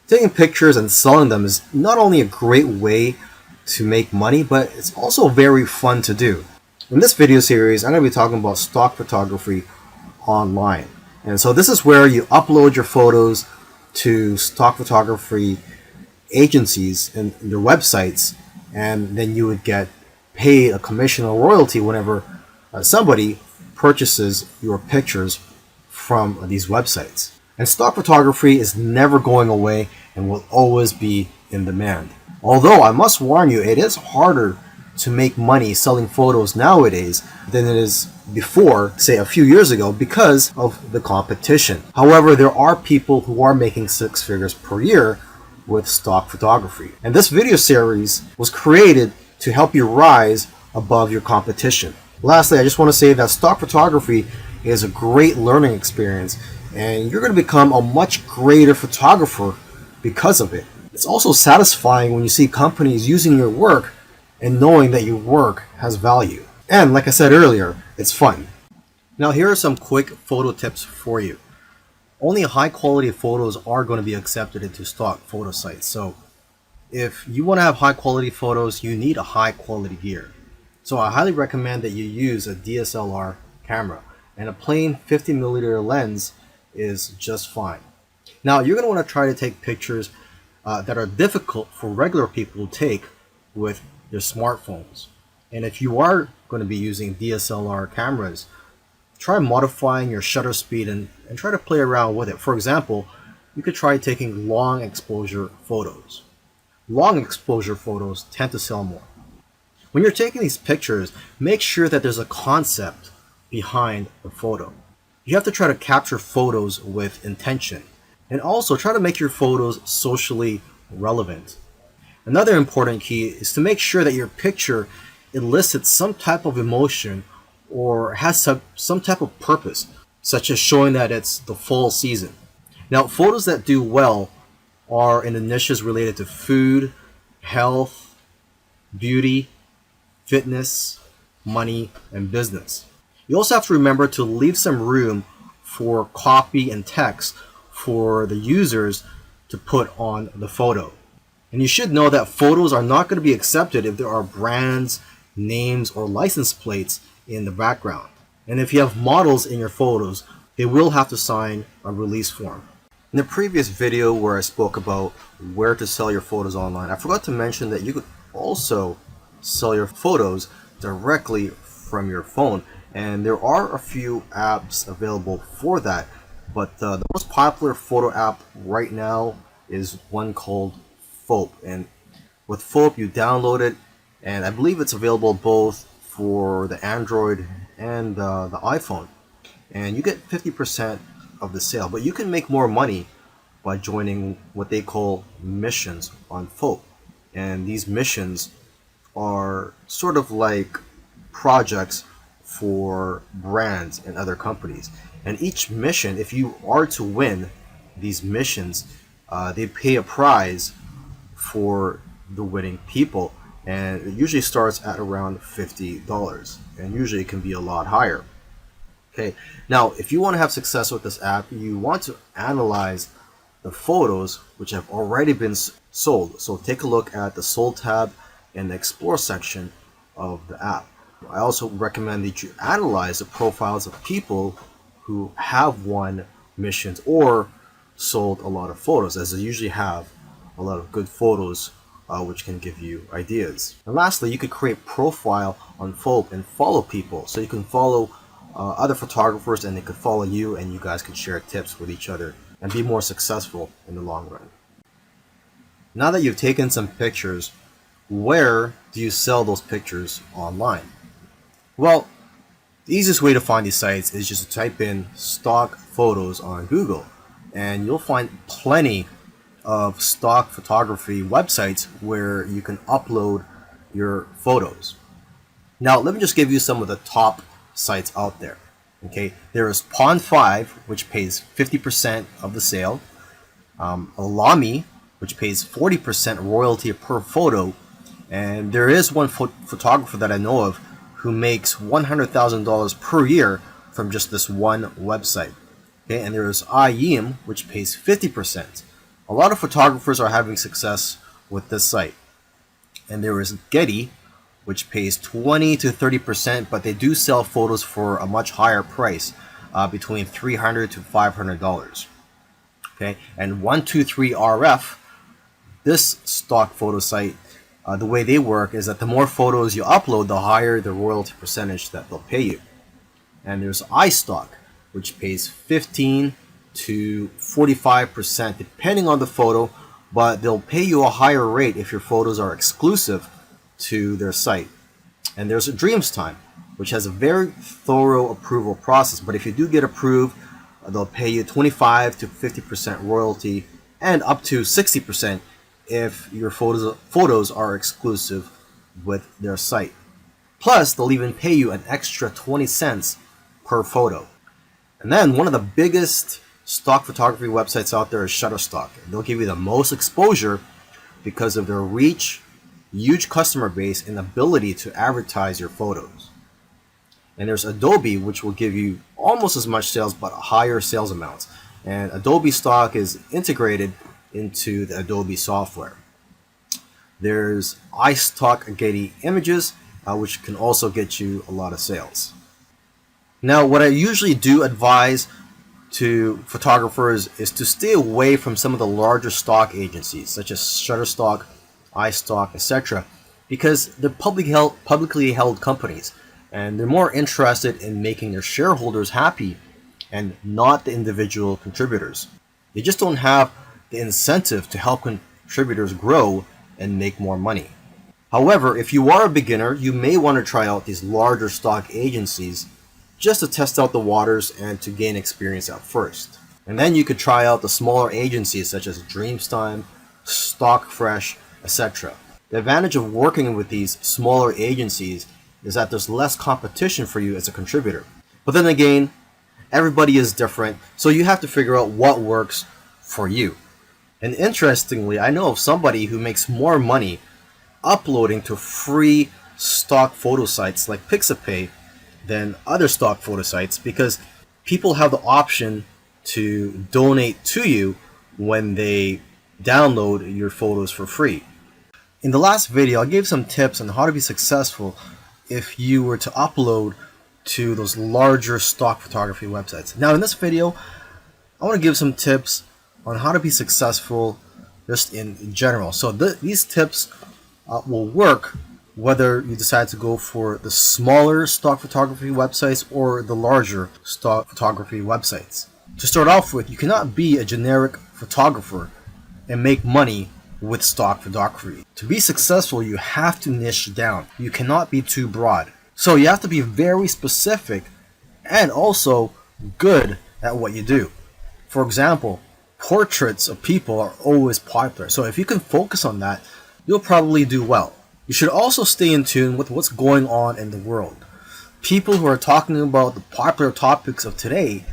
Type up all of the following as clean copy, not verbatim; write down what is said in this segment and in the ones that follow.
Taking pictures and selling them is not only a great way to make money, but it's also very fun to do. In this video series, I'm going to be talking about stock photography online. And so this is where you upload your photos to stock photography agencies and their websites, and then you would get paid a commission or royalty whenever somebody purchases your pictures from these websites. And stock photography is never going away and will always be in demand. Although I must warn you, it is harder to make money selling photos nowadays than it is before, say a few years ago, because of the competition. However, there are people who are making six figures per year with stock photography. And this video series was created to help you rise above your competition. Lastly, I just want to say that stock photography is a great learning experience, and you're going to become a much greater photographer because of it. It's also satisfying when you see companies using your work and knowing that your work has value. And like I said earlier, it's fun. Now here are some quick photo tips for you. Only high quality photos are going to be accepted into stock photo sites. So if you want to have high quality photos, you need a high quality gear. So I highly recommend that you use a DSLR camera, and a plain 50mm lens is just fine. Now you're going to want to try to take pictures that are difficult for regular people to take with their smartphones. And if you are going to be using DSLR cameras, try modifying your shutter speed and try to play around with it. For example, you could try taking long exposure photos. Long exposure photos tend to sell more. When you're taking these pictures, make sure that there's a concept behind the photo. You have to try to capture photos with intention, and also try to make your photos socially relevant. Another important key is to make sure that your picture elicits some type of emotion or has some type of purpose, such as showing that it's the fall season. Now, photos that do well are in the niches related to food, health, beauty, fitness, money, and business. You also have to remember to leave some room for copy and text for the users to put on the photo. And you should know that photos are not going to be accepted if there are brands, names, or license plates in the background. And if you have models in your photos, they will have to sign a release form. In the previous video where I spoke about where to sell your photos online, I forgot to mention that you could also sell your photos directly from your phone. And there are a few apps available for that, but the most popular photo app right now is one called Fope. And with Fope, you download it, and I believe it's available both for the Android and the iPhone. And you get 50% of the sale, but you can make more money by joining what they call missions on Fope. And these missions are sort of like projects for brands and other companies. And each mission, if you are to win these missions, they pay a prize for the winning people, and it usually starts at around $50, and usually it can be a lot higher. Okay, now if you want to have success with this app, you want to analyze the photos which have already been sold. So take a look at the sold tab in the explore section of the app. I also recommend that you analyze the profiles of people who have won missions or sold a lot of photos, as they usually have a lot of good photos which can give you ideas. And lastly, you could create profile on Fope and follow people. So you can follow other photographers and they could follow you, and you guys can share tips with each other and be more successful in the long run. Now that you've taken some pictures, where do you sell those pictures online? Well, the easiest way to find these sites is just to type in stock photos on Google, and you'll find plenty of stock photography websites where you can upload your photos. Now, let me just give you some of the top sites out there. Okay, there is Pond5, which pays 50% of the sale, Alami, which pays 40% royalty per photo, and there is one photographer that I know of who makes $100,000 per year from just this one website. Okay, and there's IEM, which pays 50%. A lot of photographers are having success with this site. And there is Getty, which pays 20 to 30%, but they do sell photos for a much higher price, between $300 to $500. Okay, and 123RF, this stock photo site, the way they work is that the more photos you upload, the higher the royalty percentage that they'll pay you. And there's iStock, which pays 15 to 45% depending on the photo, but they'll pay you a higher rate if your photos are exclusive to their site. And there's Dreamstime, which has a very thorough approval process, but if you do get approved, they'll pay you 25 to 50% royalty and up to 60% if your photos are exclusive with their site. Plus, they'll even pay you an extra 20 cents per photo. And then one of the biggest stock photography websites out there is Shutterstock. They'll give you the most exposure because of their reach, huge customer base, and ability to advertise your photos. And there's Adobe, which will give you almost as much sales but higher sales amounts. And Adobe stock is integrated into the Adobe software. There's iStock Getty Images, which can also get you a lot of sales. Now, what I usually do advise to photographers is to stay away from some of the larger stock agencies such as Shutterstock, iStock, etc., because they're publicly held companies, and they're more interested in making their shareholders happy and not the individual contributors. They just don't have the incentive to help contributors grow and make more money. However, if you are a beginner, you may want to try out these larger stock agencies just to test out the waters and to gain experience at first. And then you could try out the smaller agencies such as Dreamstime, Stockfresh, etc. The advantage of working with these smaller agencies is that there's less competition for you as a contributor. But then again, everybody is different, so you have to figure out what works for you. And interestingly, I know of somebody who makes more money uploading to free stock photo sites like Pixabay than other stock photo sites, because people have the option to donate to you when they download your photos for free. In the last video, I gave some tips on how to be successful if you were to upload to those larger stock photography websites. Now in this video, I want to give some tips on how to be successful just in general. So these tips will work whether you decide to go for the smaller stock photography websites or the larger stock photography websites. To start off with, you cannot be a generic photographer and make money with stock photography. To be successful, you have to niche down. You cannot be too broad. So you have to be very specific and also good at what you do. For example, portraits of people are always popular. So if you can focus on that, you'll probably do well. You should also stay in tune with what's going on in the world. People who are talking about the popular topics of today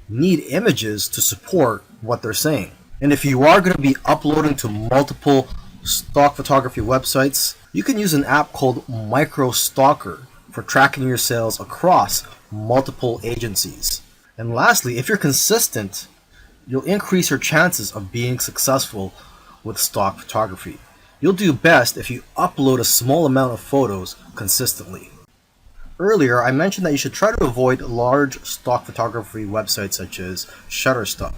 need images to support what they're saying. And if you are going to be uploading to multiple stock photography websites, you can use an app called MicroStalker for tracking your sales across multiple agencies. And lastly, if you're consistent, you'll increase your chances of being successful with stock photography. You'll do best if you upload a small amount of photos consistently. Earlier, I mentioned that you should try to avoid large stock photography websites such as Shutterstock.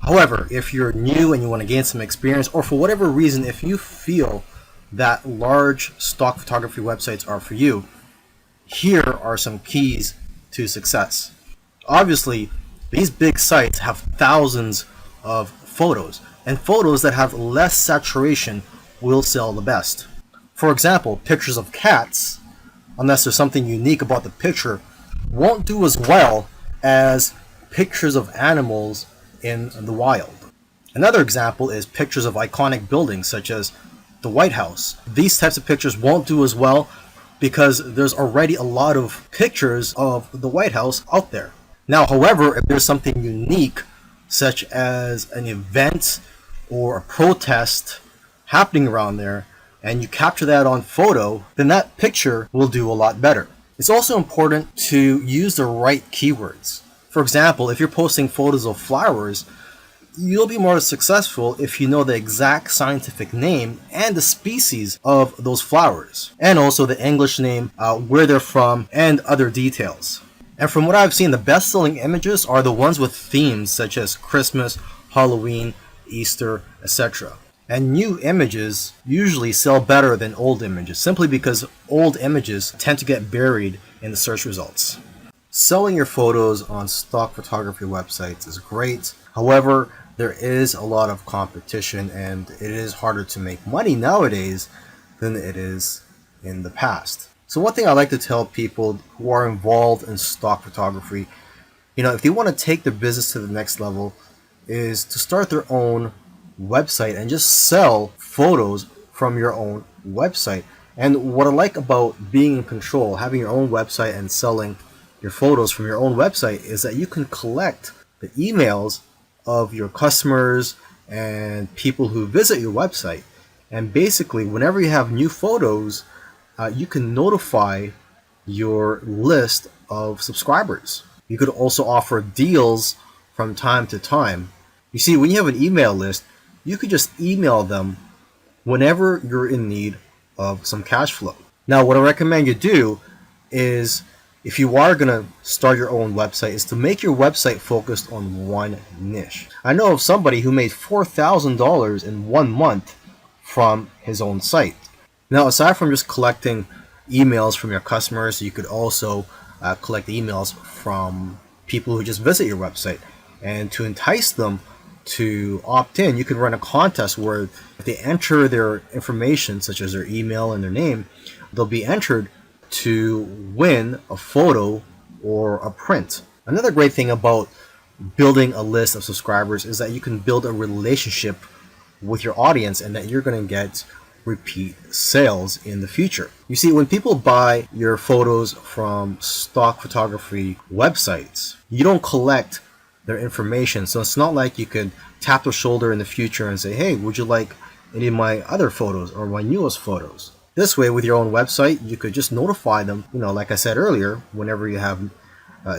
However, if you're new and you want to gain some experience, or for whatever reason, if you feel that large stock photography websites are for you, here are some keys to success. Obviously, these big sites have thousands of photos, and photos that have less saturation will sell the best. For example, pictures of cats, unless there's something unique about the picture, won't do as well as pictures of animals in the wild. Another example is pictures of iconic buildings such as the White House. These types of pictures won't do as well because there's already a lot of pictures of the White House out there. Now, however, if there's something unique such as an event or a protest happening around there, and you capture that on photo, then that picture will do a lot better. It's also important to use the right keywords. For example, if you're posting photos of flowers, you'll be more successful if you know the exact scientific name and the species of those flowers, and also the English name, where they're from, and other details. And from what I've seen, the best-selling images are the ones with themes such as Christmas, Halloween, Easter, etc. And new images usually sell better than old images, simply because old images tend to get buried in the search results. Selling your photos on stock photography websites is great. However, there is a lot of competition and it is harder to make money nowadays than it is in the past. So one thing I like to tell people who are involved in stock photography, if they want to take their business to the next level, is to start their own website and just sell photos from your own website. And what I like about being in control, having your own website and selling your photos from your own website, is that you can collect the emails of your customers and people who visit your website. And basically, whenever you have new photos, you can notify your list of subscribers. You could also offer deals from time to time. You see, when you have an email list, you could just email them whenever you're in need of some cash flow. Now, what I recommend you do is, if you are going to start your own website, is to make your website focused on one niche. I know of somebody who made $4,000 in 1 month from his own site. Now, aside from just collecting emails from your customers, you could also collect emails from people who just visit your website. And to entice them to opt in, you can run a contest where if they enter their information, such as their email and their name, they'll be entered to win a photo or a print. Another great thing about building a list of subscribers is that you can build a relationship with your audience and that you're going to get repeat sales in the future. You see, when people buy your photos from stock photography websites, you don't collect their information. So it's not like you could tap their shoulder in the future and say, hey, would you like any of my other photos or my newest photos? This way, with your own website, you could just notify them, like I said earlier, whenever you have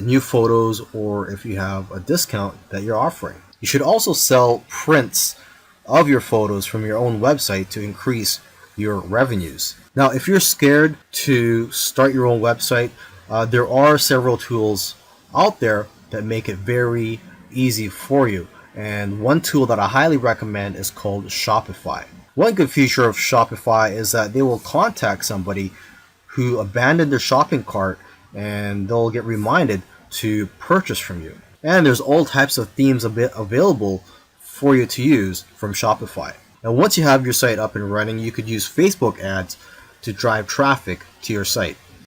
new photos or if you have a discount that you're offering. You should also sell prints of your photos from your own website to increase your revenues. Now, if you're scared to start your own website, there are several tools out there that make it very easy for you. And one tool that I highly recommend is called Shopify. One good feature of Shopify is that they will contact somebody who abandoned their shopping cart and they'll get reminded to purchase from you. And there's all types of themes available for you to use from Shopify. And once you have your site up and running, you could use Facebook ads to drive traffic to your site.